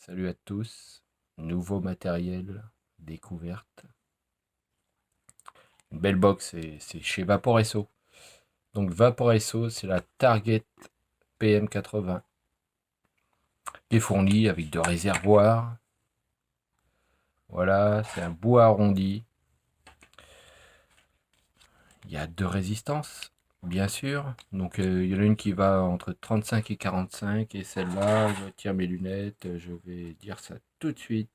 Salut à tous, nouveau matériel, découverte. Une belle box, c'est chez Vaporesso. Donc Vaporesso, c'est la Target PM80 qui est fournie avec deux réservoirs. Voilà, c'est un bout arrondi. Il y a deux résistances, bien sûr. Donc il y en a une qui va entre 35 et 45 et celle-là, je tire mes lunettes, je vais dire ça tout de suite.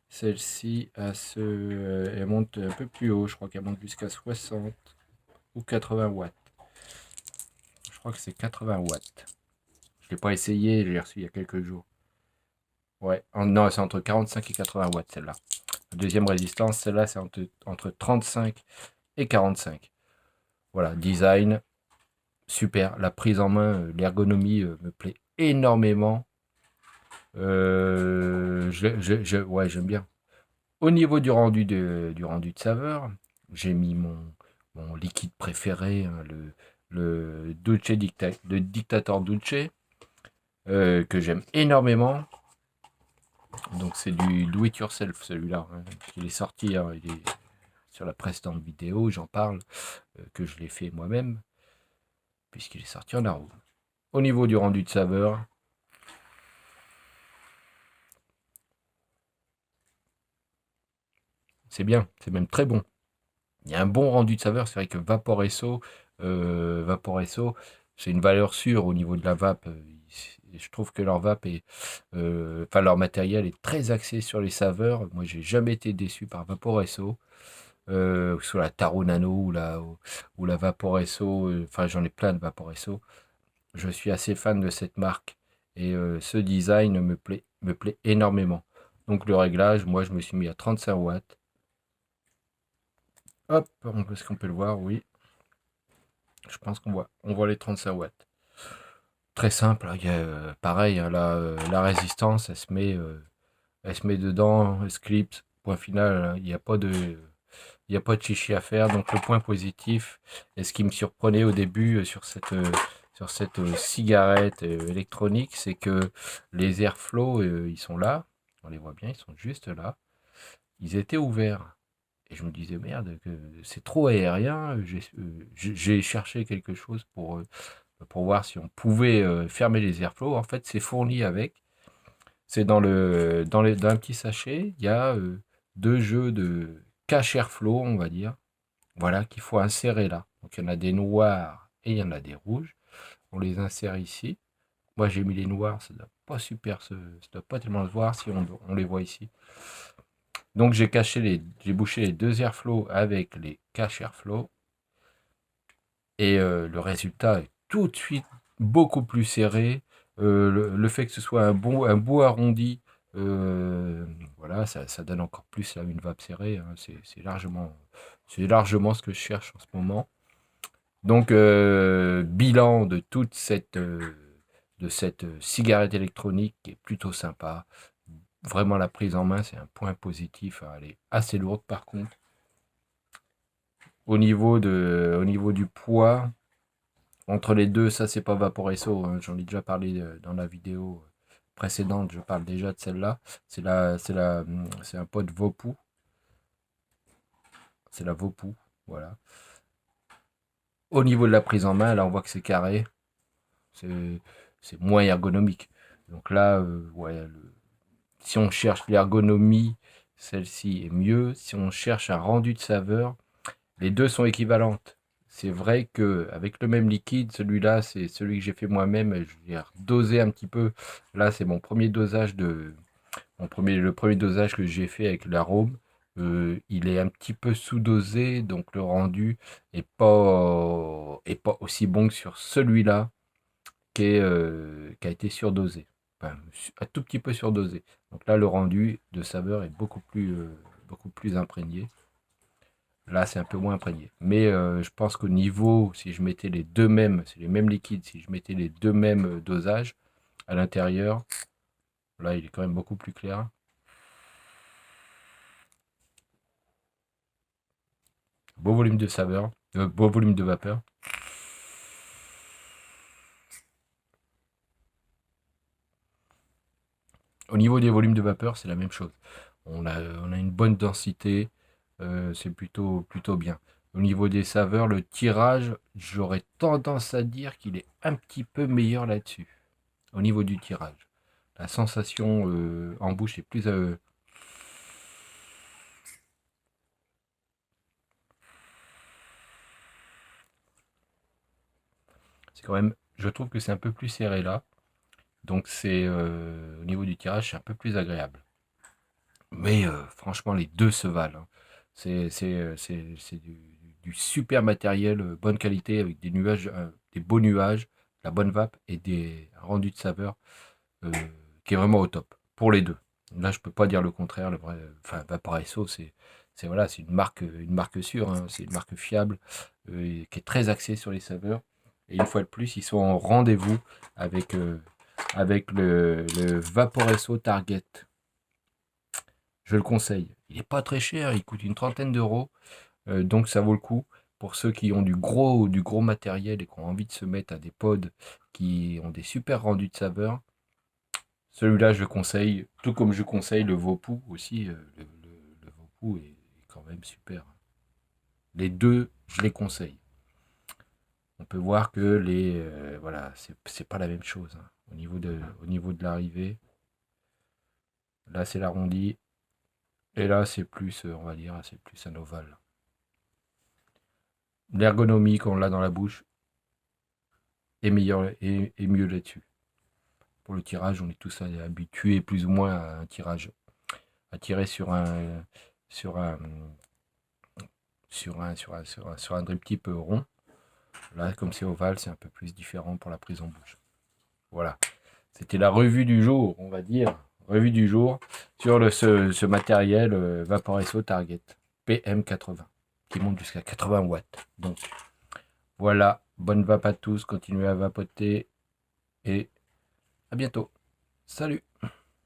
Celle-ci, elle monte un peu plus haut, je crois qu'elle monte jusqu'à 60 ou 80 watts. Je crois que c'est 80 watts. Je ne l'ai pas essayé, je l'ai reçu il y a quelques jours. Ouais, non, c'est entre 45 et 80 watts celle-là. La deuxième résistance, celle-là, c'est entre 35 et 45. Voilà, design, super. La prise en main, l'ergonomie me plaît énormément. Ouais, j'aime bien. Au niveau du rendu de saveur, j'ai mis mon liquide préféré, hein, le le Dictator Dulce, que j'aime énormément. Donc c'est du do it yourself celui-là, hein. Il est sorti, hein, il est sur la précédente vidéo, j'en parle, que je l'ai fait moi-même, puisqu'il est sorti en arôme. Au niveau du rendu de saveur, c'est bien, c'est même très bon. Il y a un bon rendu de saveur, c'est vrai que Vaporesso, c'est une valeur sûre au niveau de la vape. Je trouve que leur vape est, enfin leur matériel est très axé sur les saveurs. Moi, j'ai jamais été déçu par Vaporesso, que ce soit la Taro Nano ou la Vaporesso. Enfin, j'en ai plein de Vaporesso. Je suis assez fan de cette marque et ce design me plaît énormément. Donc le réglage, moi, je me suis mis à 35 watts. Hop, est-ce qu'on peut le voir? Oui. Je pense on voit les 35 watts. Très simple, hein, il y a, pareil, hein, la résistance, elle se met dedans, elle se clipse, point final, hein, il n'y a pas de chichi à faire. Donc le point positif, et ce qui me surprenait au début sur cette cigarette électronique, c'est que les airflows, ils sont là, on les voit bien, ils sont juste là, ils étaient ouverts. Et je me disais, merde, c'est trop aérien, j'ai cherché quelque chose pour voir si on pouvait fermer les airflows. En fait, c'est fourni avec. C'est dans un petit sachet, il y a deux jeux de cache airflow, on va dire. Voilà, qu'il faut insérer là. Donc il y en a des noirs et il y en a des rouges. On les insère ici. Moi j'ai mis les noirs, ça ne doit pas ça doit pas tellement se voir si on les voit ici. Donc j'ai bouché les deux airflows avec les cache airflow. Et le résultat est tout de suite beaucoup plus serré. Le fait que ce soit un bout arrondi, voilà, ça donne encore plus là, une vape serrée, hein. C'est largement ce que je cherche en ce moment. Donc, bilan de cette cigarette électronique qui est plutôt sympa. Vraiment, la prise en main, c'est un point positif, hein. Elle est assez lourde par contre. Au niveau du poids, entre les deux, ça c'est pas Vaporesso, hein, j'en ai déjà parlé dans la vidéo précédente, je parle déjà de celle-là. C'est un pot de Vopu, c'est la Vopu, voilà. Au niveau de la prise en main, là on voit que c'est carré, c'est moins ergonomique. Donc là, ouais, si on cherche l'ergonomie, celle-ci est mieux. Si on cherche un rendu de saveur, les deux sont équivalentes. C'est vrai que avec le même liquide, celui-là, c'est celui que j'ai fait moi-même. Je l'ai dosé un petit peu. Là, c'est mon premier dosage le premier dosage que j'ai fait avec l'arôme. Il est un petit peu sous-dosé, donc le rendu est pas aussi bon que sur celui-là qui a été surdosé. Enfin, un tout petit peu surdosé. Donc là, le rendu de saveur est beaucoup plus imprégné. Là, c'est un peu moins imprégné. Mais je pense qu'au niveau, si je mettais les deux mêmes, c'est les mêmes liquides, si je mettais les deux mêmes dosages à l'intérieur, là, il est quand même beaucoup plus clair. Beau volume de saveur, beau volume de vapeur. Au niveau des volumes de vapeur, c'est la même chose. On a une bonne densité, c'est plutôt bien. Au niveau des saveurs, le tirage, j'aurais tendance à dire qu'il est un petit peu meilleur là-dessus. Au niveau du tirage. La sensation en bouche est plus... c'est quand même... Je trouve que c'est un peu plus serré là. Donc c'est au niveau du tirage, c'est un peu plus agréable. Mais franchement, les deux se valent, hein. C'est du super matériel, bonne qualité, avec des nuages, des beaux nuages, la bonne vape et des rendus de saveur euh, qui est vraiment au top pour les deux. Là, je peux pas dire le contraire. Le vrai, enfin, Vaporesso, c'est voilà, c'est une marque sûre, hein, c'est une marque fiable qui est très axée sur les saveurs. Et une fois de plus, ils sont en rendez-vous avec avec le Vaporesso Target. Je le conseille. Il n'est pas très cher, il coûte une trentaine d'euros, donc ça vaut le coup pour ceux qui ont du gros matériel et qui ont envie de se mettre à des pods qui ont des super rendus de saveur. Celui-là, je le conseille, tout comme je conseille le Vopu aussi. Le Vopu est quand même super. Les deux, je les conseille. On peut voir que voilà, c'est pas la même chose, hein. Au niveau de l'arrivée, là c'est l'arrondi, et là c'est plus, on va dire, c'est plus un ovale. L'ergonomie quand on l'a dans la bouche est meilleure et mieux là-dessus. Pour le tirage, on est tous habitués plus ou moins à un tirage, à tirer sur un, sur un drip type rond. Là, comme c'est ovale, c'est un peu plus différent pour la prise en bouche. Voilà. C'était la revue du jour, on va dire. Revue du jour sur ce matériel Vaporesso Target PM80 qui monte jusqu'à 80 watts. Donc voilà, bonne vape à tous, continuez à vapoter et à bientôt. Salut!